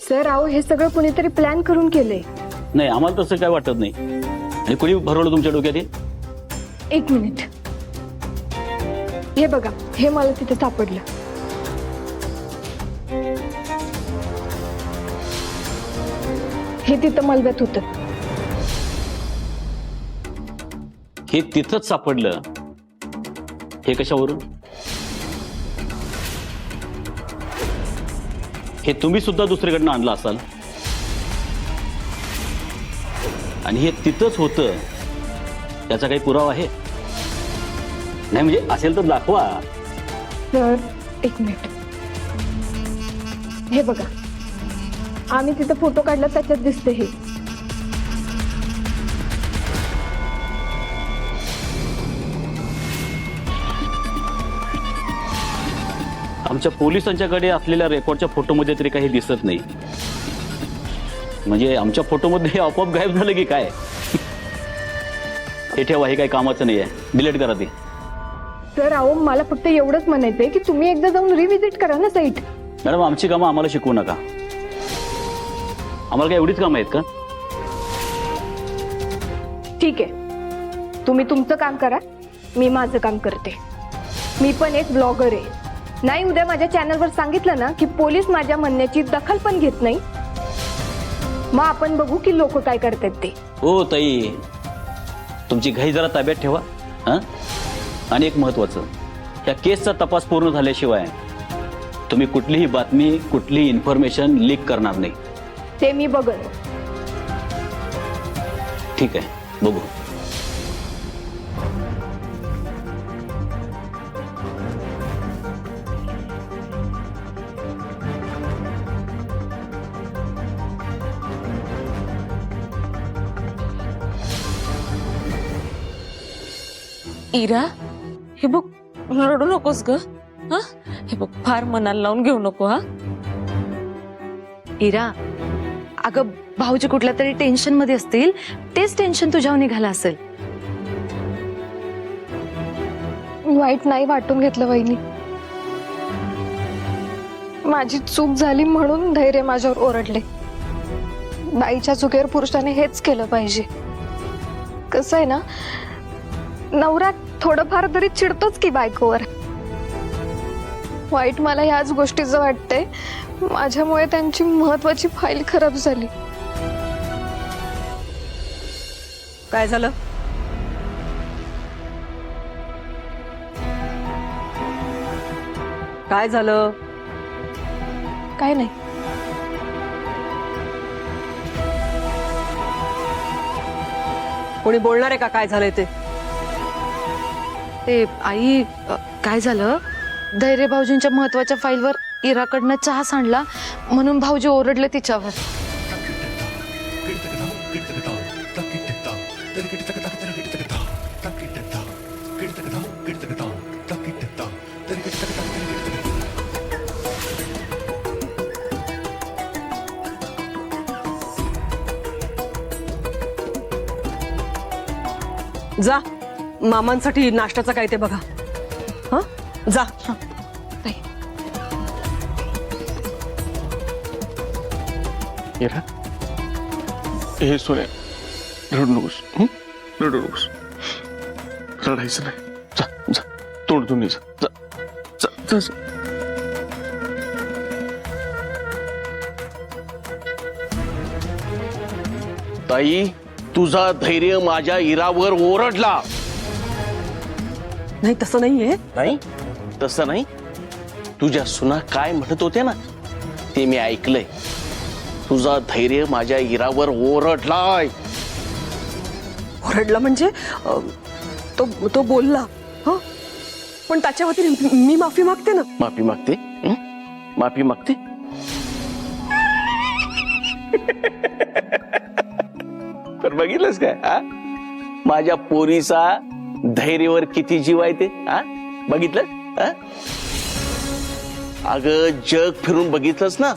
Sir अहो हे सगळं कुणीतरी प्लॅन करून केलंय. नाही आम्हाला तसं काय वाटत नाही. आणि कोणी भरवलं तुमच्या डोक्यात हे? एक मिनिट, हे बघा, हे मला तिथे सापडलं. हे तिथं मलब्यात होतं. हे तिथंच सापडलं. हे कशावरून? हे तुम्ही सुद्धा दुसरीकडनं आणलं असाल आणि हे तिथंच होतं याचा काही पुरावा आहे? नाही म्हणजे असेल तर दाखवा. सर एक मिनिट, हे बघा, आम्ही तिथं फोटो काढला त्याच्यात दिसते हे. आमच्या पोलिसांच्याकडे असलेल्या रेकॉर्डच्या फोटोमध्ये तरी काही दिसत नाही. म्हणजे आमच्या फोटोमध्ये हे आपोआप गायब झालं की काय? हे ठेवा, हे काही कामाचं नाही आहे, डिलीट करा ते. सर अहो मला फक्त एवढंच म्हणायचंय की तुम्ही एकदा जाऊन रिव्हिजिट करा ना साईट. मॅडम आमची कामं आम्हाला शिकवू नका. आम्हाला काय एवढीच कामं आहेत का? ठीक आहे, तुम्ही तुमचं काम करा, मी माझं काम करते. मी पण एक ब्लॉगर आहे. नाही उद्या माझ्या चॅनलवर सांगितलं ना की पोलीस माझ्या म्हणण्याची दखल पण घेत नाही, मग आपण बघू की लोक काय करतात ते. हो ताई, तुमची घाई जरा ताब्यात ठेवा. हां, आणि एक महत्वाचं, या केसचा तपास पूर्ण झाल्याशिवाय तुम्ही कुठलीही बातमी, कुठलीही इन्फॉर्मेशन लीक करणार नाही. ते मी बघन. ठीक आहे, बघू. इरा, हे बघ, रडू नकोस ग. हा, हे बघ, फार मनाला लावून घेऊ नको. हा इरा, अगं भाऊजी कुठल्या तरी टेन्शन मध्ये असतील, तेच टेन्शन तुझ्यावर निघालं असेल. वाईट नाही वाटून घेतलं वहिनी, माझी चूक झाली म्हणून धैर्य माझ्यावर ओरडले. बाईच्या चुकीवर पुरुषाने हेच केलं पाहिजे. कसं आहे ना, नवरा थोडंफार तरी चिडतोच की बायकोवर. वाईट मला ह्याच गोष्टीचं वाटतंय, माझ्यामुळे त्यांची महत्वाची फाईल खराब झाली. काय झालं? काय झालं? काय नाही. कोणी बोलणार आहे का काय झालंय ते? ते आई, काय झालं, धैर्य भाऊजींच्या महत्वाच्या फाईलवर इराकडनं चहा सांडला म्हणून भाऊजी ओरडले तिच्यावर. जा, मामांसाठी नाश्त्याचं काय ते बघा. हा, जा. इरा, हे सोन्या, रडू नकोस. रडू नकोस, रडायचं नाही. जा जा, तोंड धुवून ये जा. जा जा जा. ताई, तुझा धैर्य माझ्या इरावर ओरडला. नाही तसं नाहीये. नाही तसं नाही. तुझ्या सुना काय म्हणत होत्या ना, ते मी ऐकलंय. तुझा धैर्य माझ्या इरावर ओरडलाय. ओरडला म्हणजे तो बोलला. हा, पण त्याच्या वतीने मी माफी मागते ना. माफी मागते? माफी मागते? तर बघितलंस काय, हा, माझ्या पोरीचा धैर्यावर किती जीव आहे ते. हा, बघितलं? अगं जग फिरून बघितलंस ना,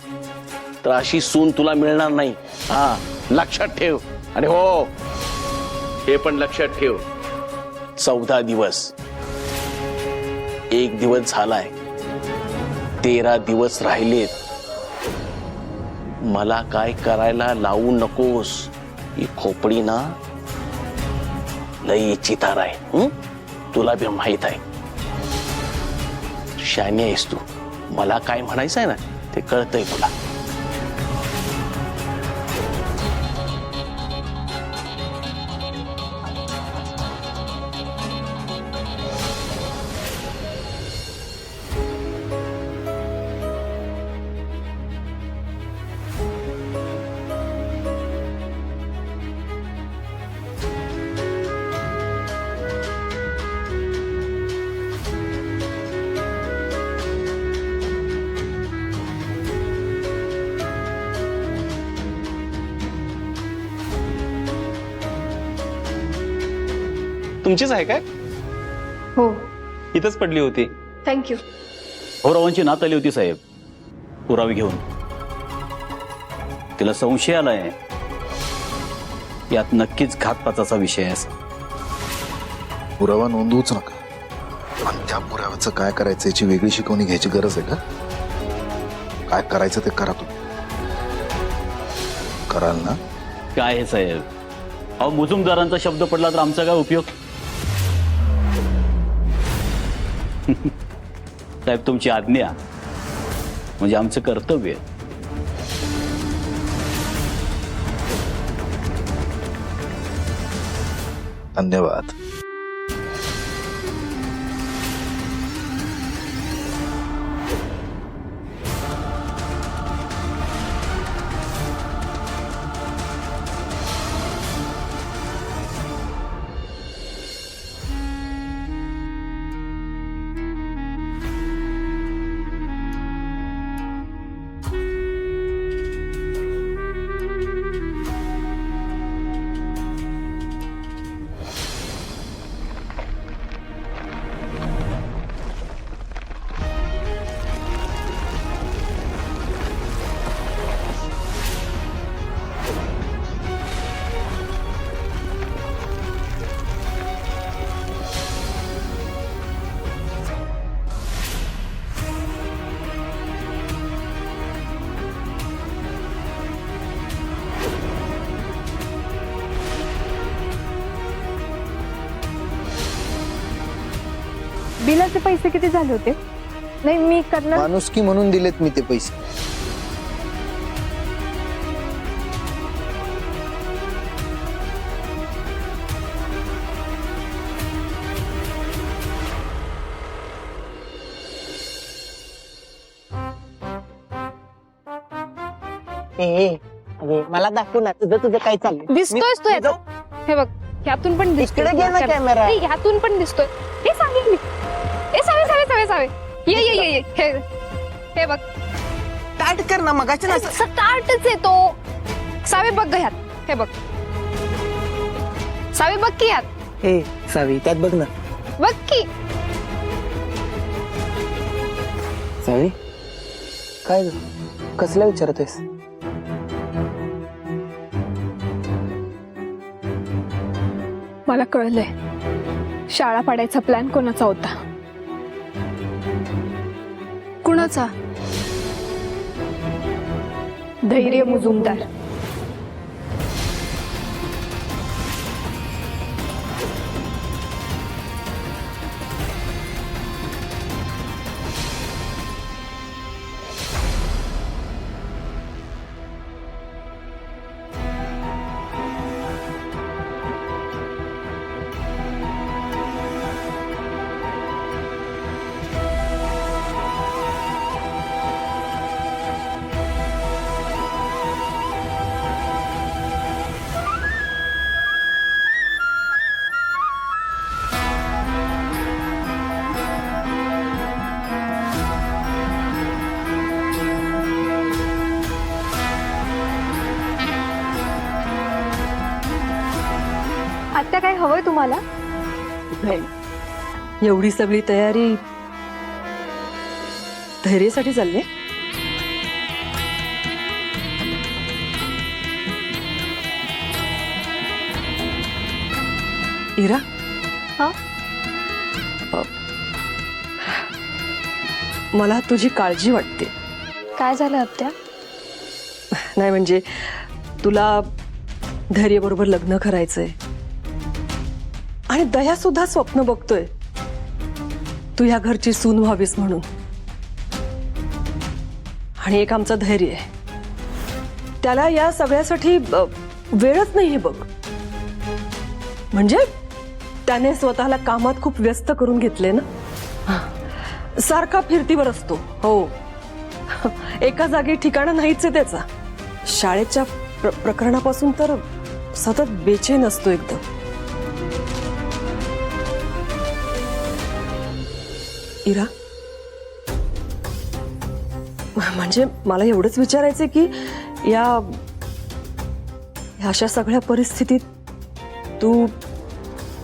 तर अशी सून तुला मिळणार नाही. हा, लक्षात ठेव. आणि हो, हे पण लक्षात ठेव, 14 दिवस, एक दिवस झालाय, 13 दिवस राहिलेत. मला काय करायला लावू नकोस. ही खोपडी ना लई चितार आहे. तुला बी माहित आहे. शहाणी आहेस तू. मला काय म्हणायचं आहे ना ते कळतंय तुला. तुमचीच आहे काय? हो, इथंच पडली होती. थँक्यू. भाऊरावांची नात आली होती साहेब पुरावे घेऊन. तिला संशय आलाय यात नक्कीच घातपाताचा विषय आहे असा. पुरावा नोंदवूच नका. आणि त्या पुराव्याचं काय करायचं याची वेगळी शिकवणी घ्यायची गरज आहे का? काय करायचं ते करा. तुम्ही कराल ना? काय आहे साहेब, अहो मुजुमदारांचा शब्द पडला तर आमचा काय उपयोग? साहेब तुमची आज्ञा म्हणजे आमचं कर्तव्य. धन्यवाद. बिलाचे पैसे किती झाले होते? नाही मी करणार. माणुसकी म्हणून दिलेत मी ते पैसे. मला दाखव ना तुझं काय चाललंय. दिसतोयस तू याचा? हे बघ, ह्यातून पण दिसतोय. इकडे घे ना कॅमेरा. नाही, ह्यातून पण दिसतोय. हे सांगेल मी. हे सावे ये ये ये ये. हे बघ, स्टार्ट कर ना. मगाची ना स्टार्टच आहे तो. सावे बघ ग ह्यात. हे बघ सावे, बघ की ह्यात. हे सावी त्यात बघ ना. बघ की. सावी काय कसला विचारतोयस? मला कळलंय शाळा पाडायचा प्लॅन कोणाचा होता. कुणाचा? धैर्य मुजुमदार. आत्या काय हवंय तुम्हाला? नाही, एवढी सगळी तयारी धैर्यासाठी चालली. इरा, हा? मला तुझी काळजी वाटते. काय झालं आत्या? नाही म्हणजे तुला धैर्य बरोबर लग्न करायचंय आणि दया सुद्धा स्वप्न बघतोय तू ह्या घरची सून व्हावीस म्हणून. आणि एक आमचं धैर्य आहे, त्याला या सगळ्यासाठी वेळच नाहीये बघ. म्हणजे त्याने स्वतःला कामात खूप व्यस्त करून घेतले ना, सारखा फिरतीवर असतो. हो, एका जागी ठिकाणा नाहीच आहे त्याचा. शाळेच्या प्रकरणापासून तर सतत बेचैन असतो एकदम. इरा, म्हणजे मला एवढंच विचारायचंय की या अशा सगळ्या परिस्थितीत तू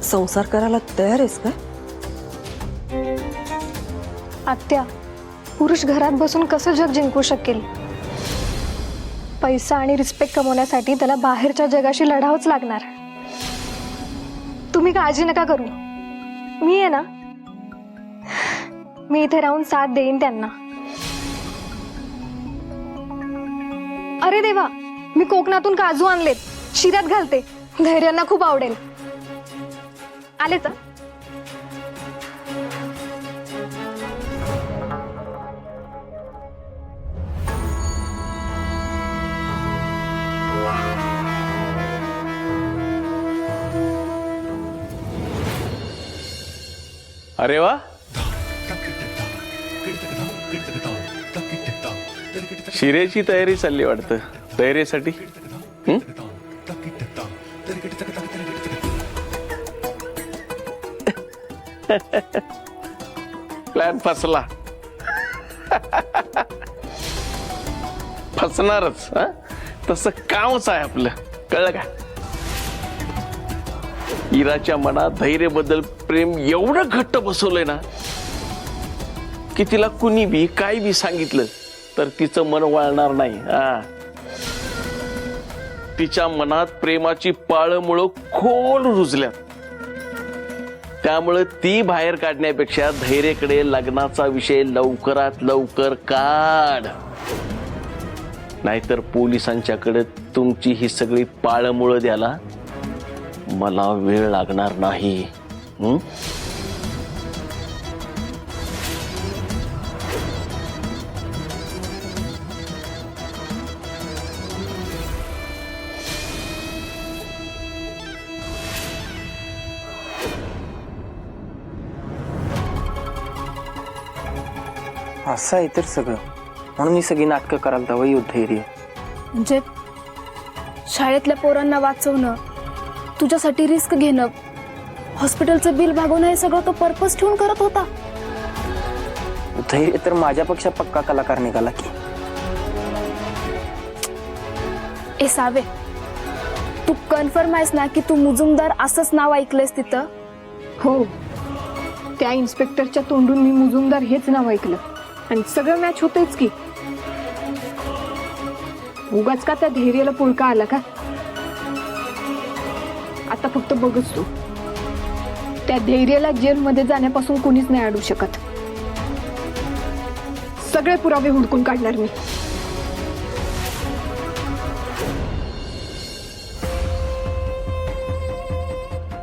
संसार करायला तयार आहेस का? आत्या, पुरुष घरात बसून कसं जग जिंकू शकेल? पैसा आणि रिस्पेक्ट कमवण्यासाठी त्याला बाहेरच्या जगाशी लढावंच लागणार. तुम्ही काळजी नका करू, मी आहे ना, मी इथे राहून साथ देईन त्यांना. अरे देवा, मी कोकणातून काजू आणलेत, शिऱ्यात घालते, धैर्यांना खूप आवडेल. आले तर अरे वा, शिऱ्याची तयारी चालली वाटतं. तयारीसाठी प्लॅन फसला. फसणारच. तसं कामच आहे आपलं, कळलं का? इराच्या मनात धैर्याबद्दल प्रेम एवढं घट्ट बसवलंय ना की तिला कुणी बी काही बी सांगितलं तर तिचं मन वळणार नाही. तिच्या मनात प्रेमाची पाळमुळं खोल रुजल्यात. त्यामुळे ती बाहेर काढण्यापेक्षा धैर्याकडे लग्नाचा विषय लवकरात लवकर काढ, नाहीतर पोलिसांच्याकडे तुमची ही सगळी पाळमुळं द्यायला मला वेळ लागणार नाही. असं आहे तर सगळं, म्हणून मी सगळी नाटकं करायला हवं. युद्धैर्य म्हणजे शाळेतल्या पोरांना वाचवणं, तुझ्यासाठी रिस्क घेणं, हॉस्पिटलचं बिल भागवणं, हे सगळं तो पर्पज ठेवून करत होता. धैर्य तर माझ्यापेक्षा पक्का कलाकार निघाला की. ए सावे, तू कन्फर्म आहेस ना की तू मुजुमदार असंच नाव ऐकलंयस तिथं? हो, त्या इन्स्पेक्टरच्या तोंडून मी मुजुमदार हेच नाव ऐकलं आणि सगळं मॅच होतंच की. उगाच का त्या धैर्याला पुळका आला का? आता फक्त बघच तू, त्या धैर्याला जेलमध्ये जाण्यापासून कोणीच नाही अडवू शकत. सगळे पुरावे हुडकून काढणार मी.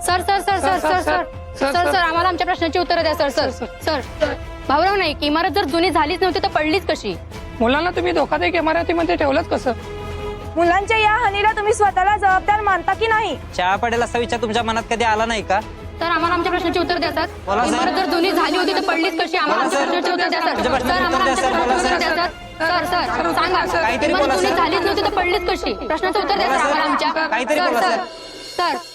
Sir sir sir sir sir sir sir sir आम्हाला आमच्या प्रश्नाची उत्तरं द्या. सर सर सर भाऊराव, नाही की इमारत जर जुनी झालीच नव्हती तर पडलीच कशी? मुलांना तुम्ही धोकादायक इमारतीमध्ये ठेवलंच कसं? मुलांच्या या हानीला तुम्ही स्वतःला जबाबदार मानता की नाही? चहा पडेल असा विचार तुमच्या मनात कधी आला नाही का? तर आम्हाला आमच्या प्रश्नाची उत्तर द्या. सर, इमारत जर जुनी झाली होती तर पडलीच कशी? आम्हाला आमच्या प्रश्नाची उत्तर द्या. सर, सर आम्हाला आमच्या प्रश्नाची उत्तर द्या. सर सर सांगा, इमारत जुनी झालीच नव्हती तर पडलीच कशी? प्रश्नाचं उत्तर द्या सर आम्हाला आमच्या. सर सर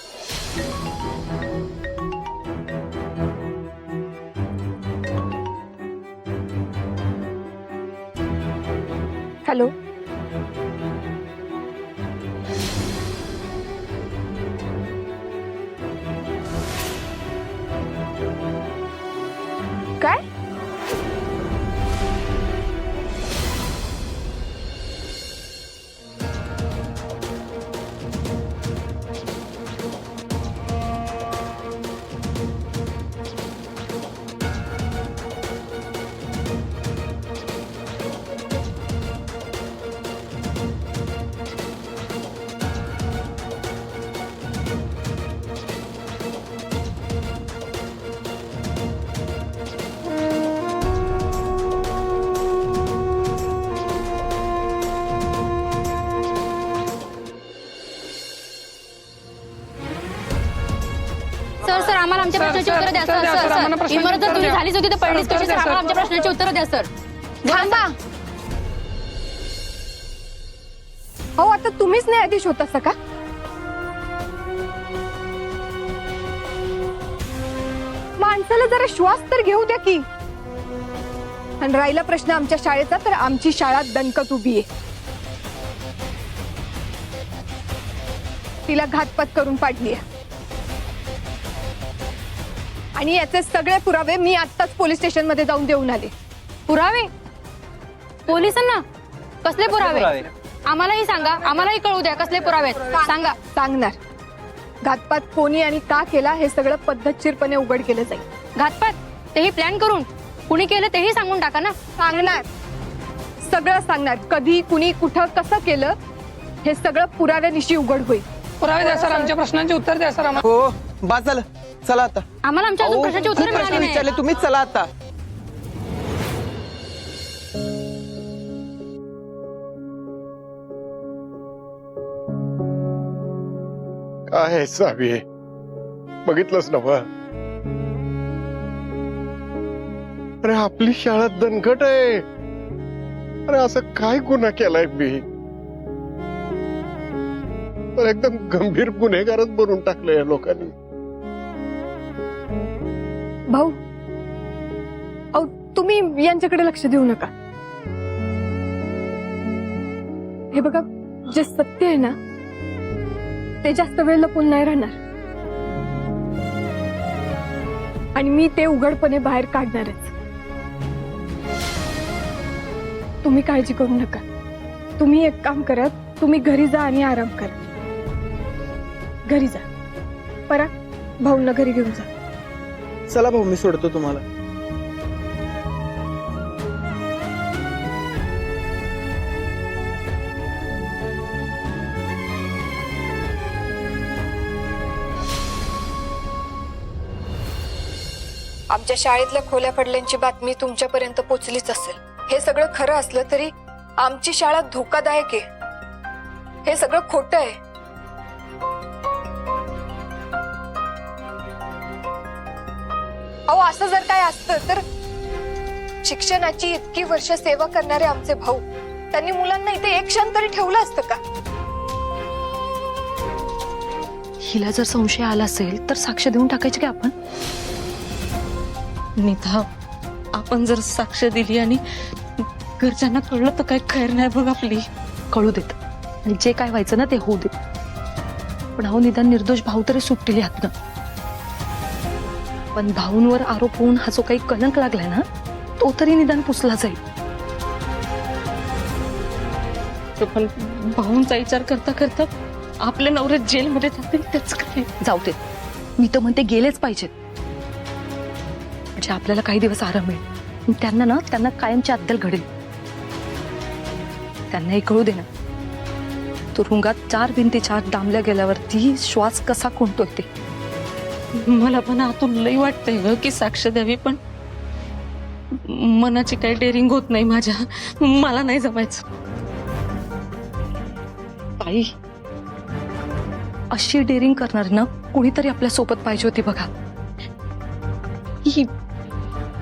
हॅलो, काय? आम्हाला आमच्या प्रश्नाची उत्तर द्या सर. इमारत जर जुनी झालीच होती तर पडलीच कशी? सर आम्हाला आमच्या प्रश्नाची उत्तर द्या सर. थांबा. हो, आता तुम्हीच न्यायाधीश होता का? माणसाला जरा श्वास तर घेऊ द्या की. आणि राहिला प्रश्न आमच्या शाळेचा, तर आमची शाळा दणकत उभी आहे. तिला घातपात करून पाडली आहे. आणि याचे सगळे पुरावे मी आत्ताच पोलीस स्टेशन मध्ये जाऊन देऊन आले. पुरावे? पोलिसांना कसले पुरावे? आम्हालाही सांगा, आम्हालाही कळू द्या कसले पुरावे सांगा. सांगणार. घातपात कोणी आणि का केला हे सगळं पद्धतशीरपणे उघड केलं जाईल. घातपात तेही प्लॅन करून कुणी केलं तेही सांगून टाका ना. सांगणार, सगळं सांगणार. कधी, कुणी, कुठं, कसं केलं हे सगळं पुराव्यानिशी उघड होईल. पुरावे द्या सर, आमच्या प्रश्नांची उत्तर द्या सर. हो बस झालं, चला आता. आम्हाला आमच्या अजून प्रश्नाची उत्तर खूप प्रश्न मिळाली विचारले नाही. तुम्हीच, चला आता. काय सावी, बघितलंच ना बा. अरे आपली शाळा दणकट आहे. अरे असं काय गुन्हा केलाय मी? तर एकदम गंभीर गुन्हेगारच बनवून टाकलंय या लोकांनी. भाऊ, अहो तुम्ही यांच्याकडे लक्ष देऊ नका. हे बघा, जे सत्य आहे ना ते जास्त वेळ लपून नाही राहणार. आणि मी ते उघडपणे बाहेर काढणारच. तुम्ही काळजी करू नका. तुम्ही एक काम करा, तुम्ही घरी जा आणि आराम करा. घरी जा. परा, भाऊंना घरी घेऊन जा. चला भाऊ, मी सोडतो तुम्हाला. आमच्या शाळेतल्या खोल्या पडल्यांची बातमी तुमच्यापर्यंत पोचलीच असेल. हे सगळं खरं असलं तरी आमची शाळा धोकादायक आहे. हे सगळं खोटं आहे. अहो असं जर काय असतं तर शिक्षणाची इतकी वर्ष सेवा करणारे आमचे भाऊ, त्यांनी मुलांना इथे एक क्षण तरी ठेवलं असतं का? हिला जर संशय आला असेल तर साक्ष देऊन टाकायची की आपण. निधा, आपण जर साक्ष दिली आणि घरच्यांना कळलं तर काय खैर नाही बघ आपली. कळू देत आणि जे काय व्हायचं ना ते होऊ देत. पण अहो निदान निर्दोष भाऊ तरी सुटलेली हातनं. पण भाऊंवर आरोप होऊन हा जो काही कलंक लागलाय ना तो तरी निदान पुसला जाईल. पण भाऊंचा विचार करता करता आपले नवरे जेलमध्ये जातील त्याच काय. जाऊ देत, मी तर म्हणते गेलेच पाहिजेत. म्हणजे आपल्याला काही दिवस आराम मिळेल. त्यांना कायमची अद्दल घडेल. त्यांनाही कळू दे ना तुरुंगात 4 भिंतीच्या आत डांबल्या गेल्यावरती श्वास कसा कोंडतोय ते. मला पण आतून लई वाटतंय ग की साक्ष द्यावी, पण मनाची काही डेअरिंग होत नाही माझ्या. मला नाही जमायचं. ताई, अशी डेअरिंग करणार ना कुणीतरी आपल्या सोबत पाहिजे होती बघा.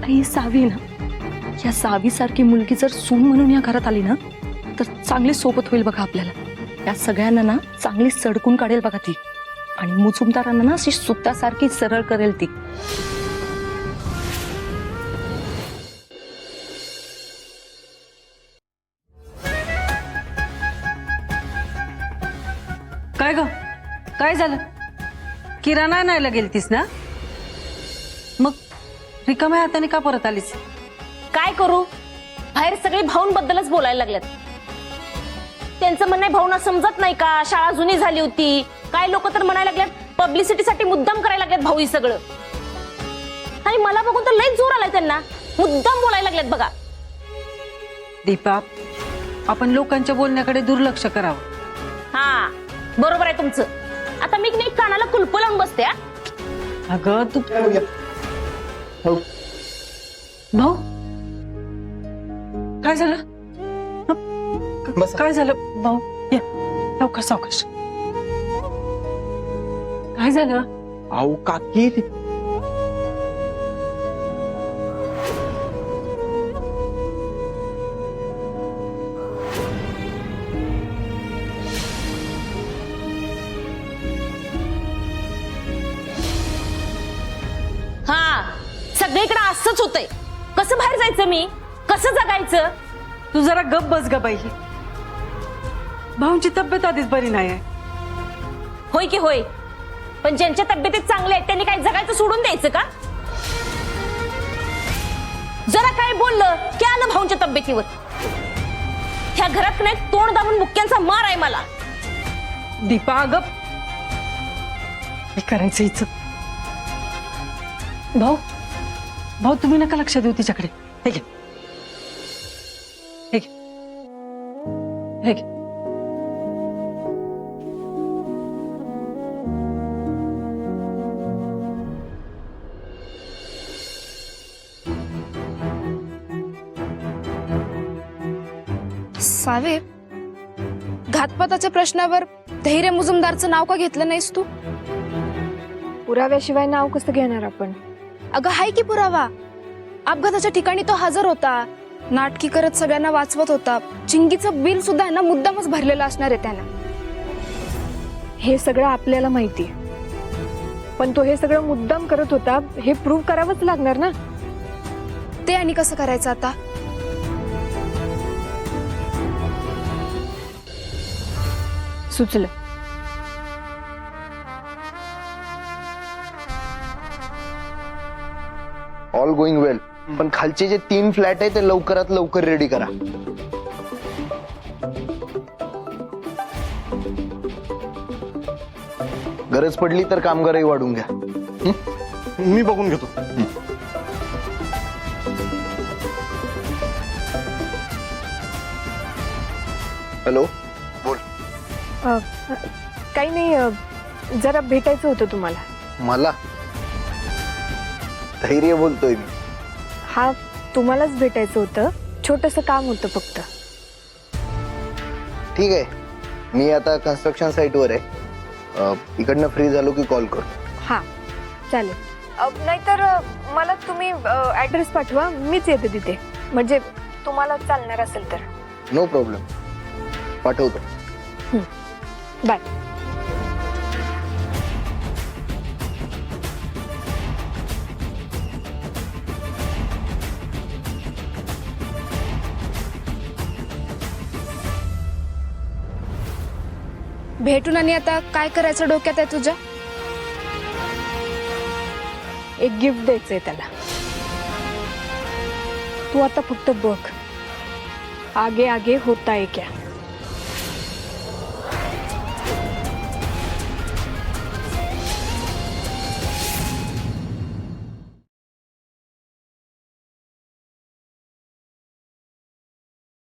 ही सावी ना, या सावीसारखी मुलगी जर सून म्हणून या घरात आली ना तर चांगली सोबत होईल बघा आपल्याला. या सगळ्यांना ना चांगली सडकून काढेल बघा ती. आणि मुजुमदारांना ना अशी सुतासारखी सरळ करेल ती. काय ग, काय झालं? किराणा आणायला गेलतीस ना? मग रिकाम्या हाताने का परत आलीस? काय करू, बाहेर सगळे भाऊंबद्दलच बोलायला लागल्यात. त्यांचं म्हणणं भाऊंना समजत नाही का, शाळा जुनी झाली होती. काय लोक तर म्हणायला लागल्यात पब्लिसिटीसाठी मुद्दाम करायला लागल्यात भाऊ ही सगळं. आणि मला बघून तर लई जोर आलाय त्यांना. मुद्दाम बोलायला लागल्यात बघा. दीपा, आपण लोकांच्या बोलण्याकडे दुर्लक्ष करावं. हा बरोबर आहे तुमचं. आता मी नाही कानाला कुलप लावून बसते. अगं तू भाऊ, काय झालं? काय झालं भाऊ? या लवकर, सावकाश. काय झालं? अहो काकी, असंच होतंय. कसं बाहेर जायचं मी? कसं जगायचं? तू जरा गप बस ग बाई. भाऊंची तब्येत आधीच बरी नाही आहे. होय की होय, पण ज्यांच्या तब्येतीत चांगले आहेत त्यांनी काय जगायचं सोडून द्यायचं का? जरा काय बोललं की आलं भाऊंच्या तब्येतीवर. ह्या घरात नाही तोंड दाबून मुक्क्यांचा मार आहे मला. दीपा गप. काय करायचं हिचं? भाऊ भाऊ तुम्ही नका लक्ष देऊ तिच्याकडे. हे घे, हे घे, हे घे. साहेब, घातपाताच्या प्रश्नावर धैर्य मुजुमदारचं नाव का घेतलं नाहीस तू? पुराव्याशिवाय नाव कसं घेणार आपण? अगं हाय की पुरावा. अपघाताच्या ठिकाणी तो हजर होता, नाटकी करत सगळ्यांना वाचवत होता. चिंगीचं बिल सुद्धा ना मुद्दामच भरलेलं असणार आहे त्यानं. हे सगळं आपल्याला माहिती, पण तो हे सगळं मुद्दाम करत होता हे प्रूव्ह करावंच लागणार ना. ते आणि कसं करायचं आता? सुचलं. ऑल गोइंग वेल, पण खालचे जे 3 फ्लॅट आहे ते लवकरात लवकर रेडी करा. गरज पडली तर कामगारही वाढून घ्या. मी बघून घेतो. हॅलो, बोल. काही नाही, जरा भेटायचं होतं तुम्हाला. मला धैर्य बोलतोय मी. हा, तुम्हालाच भेटायचं होतं. छोटंसं काम होतं फक्त. ठीक आहे, मी आता कन्स्ट्रक्शन साईटवर आहे. इकडनं फ्री झालो की कॉल करतो. हा, चालेल. नाहीतर मला तुम्ही ऍड्रेस पाठवा, मीच येते तिथे. म्हणजे तुम्हाला चालणार असेल तर. नो प्रॉब्लेम, पाठवतो. बाय. भेटून आणि आता काय करायचं डोक्यात आहे तुझ्या? एक गिफ्ट द्यायचंय त्याला. तू आता फक्त बघ, आगे आगे होता है क्या.